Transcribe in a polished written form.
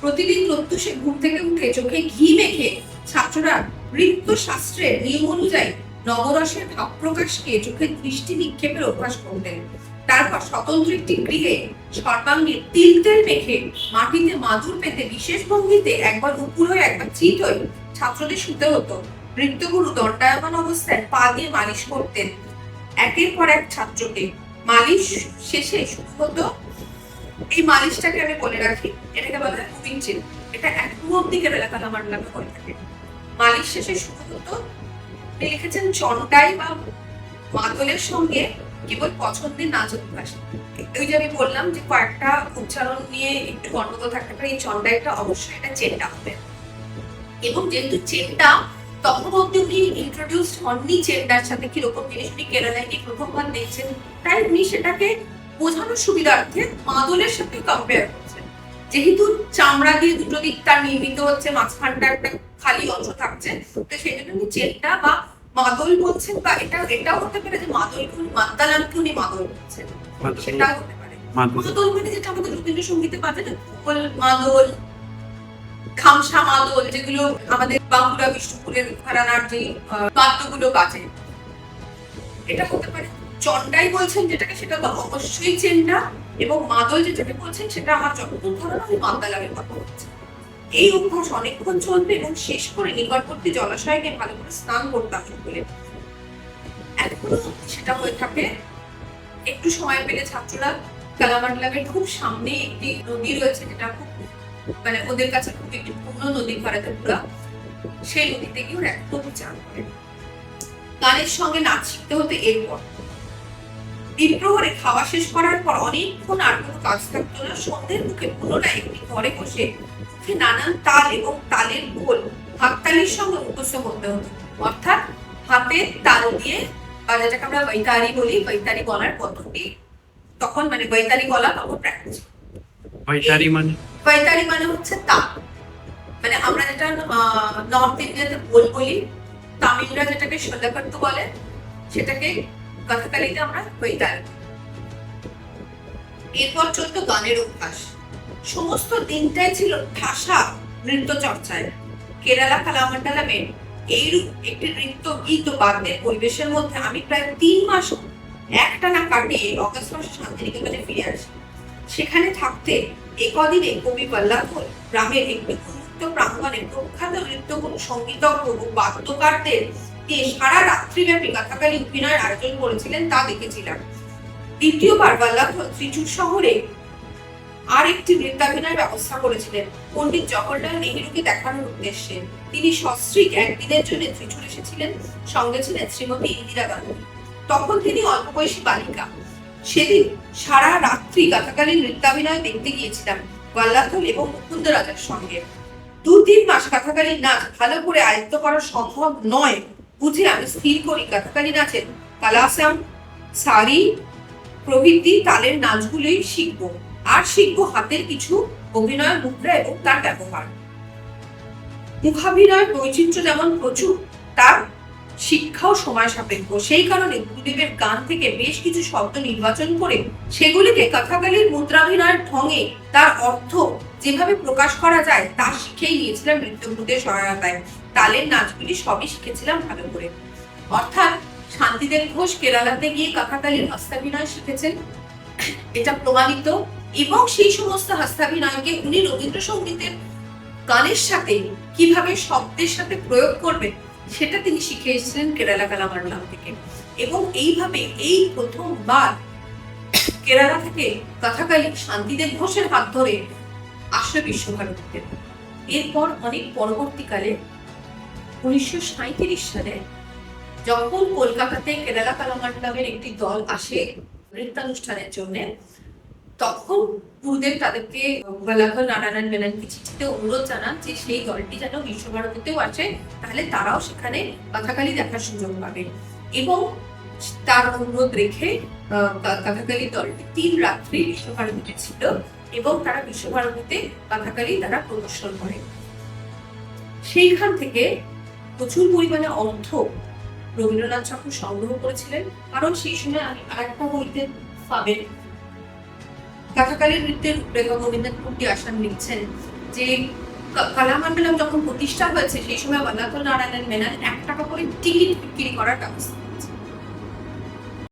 প্রতিদিন প্রত্যুষে ঘুম থেকে উঠে চোখে ঘি মেখে ছাত্ররা নৃত্য শাস্ত্রের নিয়ম অনুযায়ী নবরসের ভাব প্রকাশকে চোখে দৃষ্টি নিক্ষেপের অভ্যাস করতেন। তারপর স্বতন্ত্র একটি গৃহে সর্বাঙ্গে তিল তেল মেখে মাটিতে মাদুর পেতে বিশেষ ভঙ্গিতে একবার উপুর হয়ে একবার চিত হয়ে ছাত্রদের শুতে হতো। নৃত্যগুরু দণ্ডায়মান অবস্থায় পা দিয়ে মালিশ করতেন একের পর এক ছাত্রকে। মালিশ শেষে শুরু হতো, এই মালিশটাকে আমি বলে রাখি, এটাকে বলা হয় কুপিং চিল। এটা এখনো অব্দি কেরালা কালামান্ডলামে হয়ে থাকে। মালিশ শেষে শুরু হতো, লিখেছেন চন্ডাই বা মাদলের সঙ্গে কেবল পছন্দের নাচ অভ্যাস। ওই যে আমি বললাম যে কয়েকটা উচ্চারণ নিয়ে একটু গন্ডগোল থাকতে পারে, এই চন্ডাইটা অবশ্যই এটা চেন্ডা হবে। এবং যেহেতু চেন্ডা তখন অব্দি উনি ইন্ট্রোডিউসড হননি চেন্ডার সাথে, কিরকম জিনিস উনি কেরালায় গিয়ে প্রথমবার দেখছেন, তাই উনি সেটাকে বোঝানোর সুবিধার্থে মাদলের সাথে কম্পেয়ার করছেন। যেহেতু চামড়া দিয়ে দুটো দিক তার নির্মিত হচ্ছে, মাঝখানটা একটা খালি অংশ থাকছে, তো সেই জন্য উনি চেন্ডা বা মাদল বলছেন, বা এটাও হতে পারে যে মাদলকে উনি মাদ্দালামকে উনি মাদল বলছেন, সেটাও হতে পারে। মাদল মানে যেটা আমাদের রবীন্দ্রসঙ্গীতে পাবে না, খোল মাদল, খামসা মাদল, যেগুলো আমাদের বাঁকুড়া বিষ্ণুপুরের ঘরানার যে বাদ্যগুলো বাজে, এটা হতে পারে। চন্ডাই বলছেন যেটাকে, সেটা তো অবশ্যই চেন্ডা, এবং মাদল যেটাকে বলছেন সেটা আমার যতদূর ধারণা আমি মাদ্দালামের কথা বলছি। এই অভ্যাস অনেকক্ষণ চলবে এবং শেষ করে নিকটবর্তী জলাশয়ে গিয়ে ভালো করে স্নান করতাম সকলে। এখনো সেটা হয়ে থাকে। একটু সময় পেলে ছাত্ররা কালামান্ডলামের খুব সামনে একটি নদী রয়েছে, যেটা খুব মানে ওদের কাছে খুব একটি পূর্ণ নদী ভারতের পুরা, সেই নদীতে গিয়ে ওরা একদম চান করে। গানের সঙ্গে নাচ শিখতে হতে এরপর দ্বীপ্রহরে খাওয়া শেষ করার পর অনেকক্ষণ আর কোনো কাজ থাকতো না। সন্ধ্যের মুখে পুনরায় একটি ঘরে বসে নানান তাল এবং তালের গোল হাততালির সঙ্গে মুখস্থ করতে হতো। অর্থাৎ হাতে তাল দিয়ে, বা যেটাকে আমরা বৈতারি বলি, বৈতারি গলার পদ্ধতি তখন, মানে বৈতারি গলা তখন প্র্যাকটিস। বৈতারি মানে হচ্ছে তাল, মানে আমরা যেটা নর্থ ইন্ডিয়াতে বোল বলি, তামিলরা যেটাকে সদাকর্ত বলে, সেটাকে কথাকালিতে আমরা বৈতারি। এরপর চলতো গানের অভ্যাস। সমস্ত দিনটাই ছিল ঠাসা নৃত্য চর্চায়। কেরালা কালামান্ডালামে এইরূপ একটি নৃত্য গীত বাদ্যের পরিবেশের মধ্যে আমি প্রায় 3 মাস একটানা কাটিয়ে অগস্ট মাসে শান্তিনিকেতনে ফিরে আসি। সেখানে থাকতে একদিনে কবি বল্লাভর গ্রামের একটি উন্মুক্ত প্রাঙ্গণে প্রখ্যাত নৃত্যগুরু, সঙ্গীতজ্ঞ ও বাদ্যকারদের দিয়ে সারা রাত্রিব্যাপী কথাকালী অভিনয়ের আয়োজন করেছিলেন, তা দেখেছিলাম। দ্বিতীয়বার বল্লাভর ত্রিচুর শহরে আর একটি নৃত্যাভিনয়ের ব্যবস্থা করেছিলেন পণ্ডিত জওহরলাল নেহেরুকে দেখানোর উদ্দেশ্যে। তিনি সস্ত্রীক একদিনের জন্য ত্রিচুর এসেছিলেন, সঙ্গে ছিলেন শ্রীমতী ইন্দিরা গান্ধী। তখন তিনি অল্প বয়সী বালিকা। সেদিন সারা রাত্রি গাথাকালীন নৃত্যাভিনয় দেখতে গিয়েছিলাম বল্লাথল এবং মুকুন্দ রাজার সঙ্গে। 2-3 মাস গাথাকালীন নাচ ভালো করে আয়ত্ত করা সম্ভব নয় বুঝে আমি স্থির করি গাথাকালী নাচের কালাসাম, সারি প্রভৃতি তালের নাচগুলোই শিখবো, আর শিখবো হাতের কিছু অভিনয় মুদ্রা এবং তার ব্যবহার। মুখাভিনয়ের বৈচিত্র্য যেমন প্রচুর, তার শিক্ষাও সময় সাপেক্ষ। সেই কারণে গুরুদেবের গান থেকে বেশ কিছু শব্দ নির্বাচন করে সেগুলিকে কথাকালীর মুদ্রাভিনয়ের ঢঙে তার অর্থ যেভাবে প্রকাশ করা যায় তা শিখেই নিয়েছিলাম নৃত্যগুরুদের সহায়তায়। তালের নাচগুলি সবই শিখেছিলাম ভালো করে। অর্থাৎ শান্তিদেব ঘোষ কেরালাতে গিয়ে কথাকালীর হস্তাভিনয় শিখেছেন, এটা প্রমাণিত। এবং সেই সমস্ত হস্তাভিনয়কে উনি রবীন্দ্রসঙ্গীতের গানের সাথে কিভাবে শব্দের সাথে প্রয়োগ করবেন সেটা তিনি শিখে এসেছিলেন কেরালা কালামান্ডলাম থেকে। এবং এইভাবে এই প্রথমবার কেরালা থেকে কথাকালী শান্তিদেব ঘোষের হাত ধরে আসে বিশ্বভারতীতে। এরপর অনেক পরবর্তীকালে 1937 সালে যখন কলকাতাতে কেরালা কালামান্ডলামের একটি দল আসে নৃত্যানুষ্ঠানের জন্য, তখন গুরুদেব তাদেরকে বল্লাভর নারায়ণ মেননকে চিঠিতে অনুরোধ জানান যে সেই দলটি যেন বিশ্বভারতীতেও আসে, তাহলে তারাও সেখানে কথাকালী দেখার সুযোগ পাবে। এবং তার অনুরোধ রেখে কথাকালী দলটি 3 রাত্রি বিশ্বভারতীতে ছিল এবং তারা বিশ্বভারতীতে কথাকালী তারা প্রদর্শন করে। সেইখান থেকে প্রচুর পরিমাণে অর্থ রবীন্দ্রনাথ ঠাকুর সংগ্রহ করেছিলেন, কারণ সেই সময় আমি আরেকটা বলতে পাবেন, কথাকালীর নৃত্যের রূপরেখা গোবিন্দপুর আসান লিখছেন যে কালামান্ডালাম যখন প্রতিষ্ঠা হয়েছে সেই সময় বল্লাথল নারায়ণ মেনন 1 টাকা করে টিকিট বিক্রি করার ব্যবস্থা